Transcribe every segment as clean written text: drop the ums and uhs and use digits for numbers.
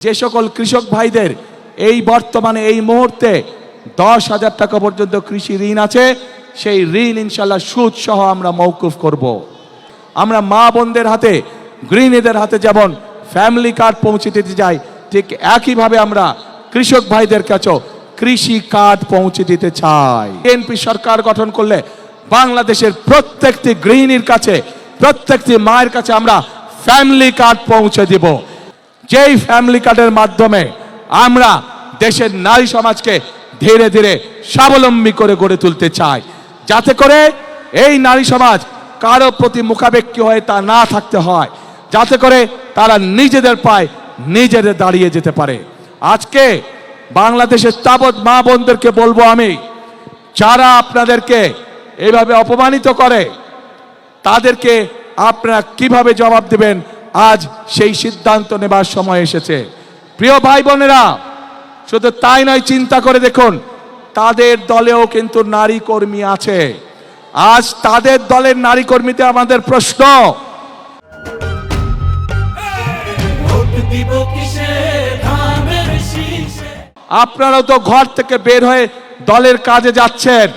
যে সকল কৃষক ভাইদের এই বর্তমানে এই মুহূর্তে 10,000 টাকা পর্যন্ত কৃষি ঋণ আছে, সেই ঋণ ইনশাআল্লাহ সুদ সহ আমরা মওকুফ করব। আমরা মা বোনদের হাতে, গৃহিণীদের হাতে যেমন ফ্যামিলি কার্ড পৌঁছে দিতে যাই, ঠিক একইভাবে আমরা কৃষক ভাইদের কাছেও কৃষি কার্ড পৌঁছে দিতে চাই। বিএনপি সরকার গঠন করলে বাংলাদেশের প্রত্যেকটি গৃহিণীর কাছে, প্রত্যেকটি মায়ের কাছে আমরা ফ্যামিলি কার্ড পৌঁছে দিব। যেই ফ্যামিলি কার্ডের মাধ্যমে আমরা দেশের নারী সমাজকে ধীরে ধীরে স্বাবলম্বী করে গড়ে তুলতে চাই, যাতে করে এই নারী সমাজ কারো প্রতি মুখাপেক্ষী হয়ে তা না থাকতে হয়, যাতে করে তারা নিজেদের পায়ে নিজেদের দাঁড়িয়ে যেতে পারে। আজকে বাংলাদেশের তাবৎ মা বোনদেরকে বলবো আমি, যারা আপনাদেরকে এইভাবে অপমানিত করে তাদেরকে আপনারা কিভাবে জবাব দেবেন, আজ সেই সিদ্ধান্ত নেবার সময় এসেছে। প্রিয় ভাই বোনেরা, শুধু তাই নয়, চিন্তা করে দেখুন, তাদের দলেও কিন্তু নারী কর্মী আছে। আজ তাদের দলের নারী কর্মীতে আমাদের প্রশ্ন, আপনারাও তো ঘর থেকে বের হয়ে দলের কাজে যাচ্ছেন,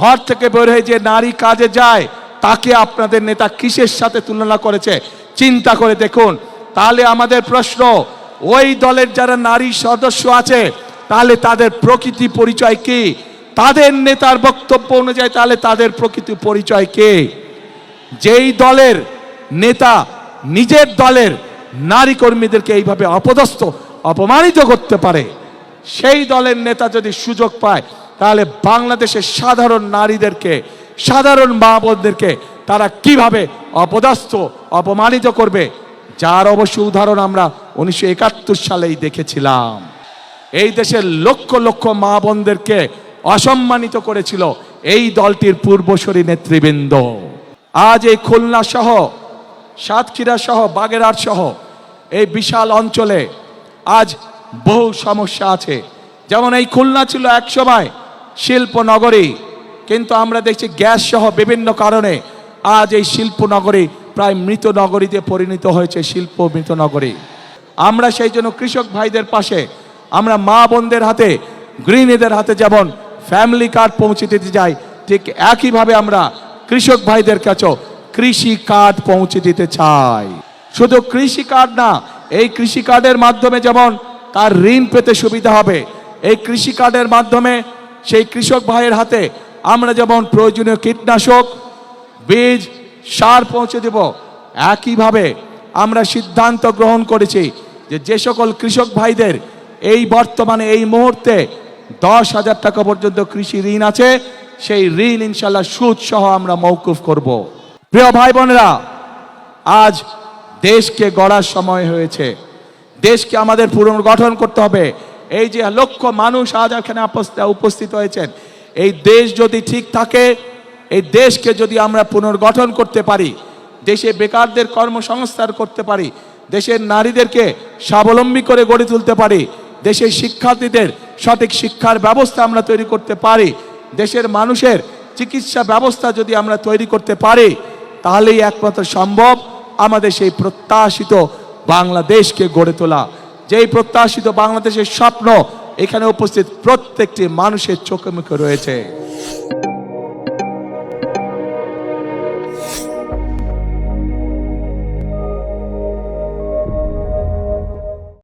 ঘর থেকে বের হয়ে যে নারী কাজে যায় তাকে আপনাদের নেতা কিসের সাথে তুলনা করেছে চিন্তা করে দেখুন। তাহলে আমাদের প্রশ্ন, ওই দলের যারা নারী সদস্য আছে তাহলে তাদের প্রকৃতি পরিচয় কি? তাদের নেতার বক্তব্য অনুযায়ী তাহলে তাদের প্রকৃতি পরিচয় কি? যেই দলের নেতা নিজের দলের নারী কর্মীদেরকে এইভাবে অপদস্থ অপমানিত করতে পারে, সেই দলের নেতা যদি সুযোগ পায় তাহলে বাংলাদেশের সাধারণ নারীদেরকে, সাধারণ মা বোনদেরকে তারা কিভাবে অপদস্থ অপমানিত করবে, যার অবশ্য উদাহরণ আমরা 1971 সালেই দেখেছিলাম। এই দেশের লক্ষ লক্ষ মা বোনদেরকে অসম্মানিত করেছিল এই দলটির পূর্বসূরি নেতৃবৃন্দ। আজ এই খুলনা সহ, সাতক্ষীরা সহ, বাগেরহাট সহ এই বিশাল অঞ্চলে আজ বহু সমস্যা আছে। যেমন এই খুলনা ছিল একসময় শিল্প নগরী, কিন্তু আমরা দেখছি গ্যাস সহ বিভিন্ন কারণে আজ এই শিল্প নগরী প্রায় মৃত নগরীতে পরিণত হয়েছে, শিল্প মৃত নগরী। আমরা সেই জন্য কৃষক ভাইদের পাশে, আমরা মা বোনদের হাতে, গৃহিণীদের হাতে যেমন ফ্যামিলি কার্ড পৌঁছে দিতে যাই, ঠিক একইভাবে আমরা কৃষক ভাইদের কাছেও কৃষি কার্ড পৌঁছে দিতে চাই। শুধু কৃষি কার্ড না, এই কৃষি কার্ডের মাধ্যমে যেমন তার ঋণ পেতে সুবিধা হবে, এই কৃষি কার্ডের মাধ্যমে সেই কৃষক ভাইয়ের হাতে আমরা যেমন প্রয়োজনীয় কীটনাশক, বীজ, সার পৌঁছে দেব। একইভাবে আমরা সিদ্ধান্ত গ্রহণ করেছি যে যে সকল কৃষক ভাইদের এই বর্তমানে এই মুহূর্তে 10,000 টাকা পর্যন্ত কৃষি ঋণ আছে, সেই ঋণ ইনশাআল্লাহ সুদ সহ আমরা মওকুফ করব। প্রিয় ভাই বোনেরা, আজ দেশকে গড়ার সময় হয়েছে, দেশকে আমাদের পুনর্গঠন করতে হবে। এই যে লক্ষ মানুষ আজ এখানে উপস্থিত হয়েছেন, এই দেশ যদি ঠিক থাকে, এই দেশকে যদি আমরা পুনর্গঠন করতে পারি, দেশে বেকারদের কর্মসংস্থান করতে পারি, দেশের নারীদেরকে স্বাবলম্বী করে গড়ে তুলতে পারি, দেশের শিক্ষার্থীদের সঠিক শিক্ষার ব্যবস্থা আমরা তৈরি করতে পারি, দেশের মানুষের চিকিৎসা ব্যবস্থা যদি আমরা তৈরি করতে পারি, তাহলেই একমাত্র সম্ভব আমাদের সেই প্রত্যাশিত বাংলাদেশকে গড়ে তোলা। যেই প্রত্যাশিত বাংলাদেশের স্বপ্ন এখানে উপস্থিত প্রত্যেকটি মানুষের চোখে মুখে রয়েছে।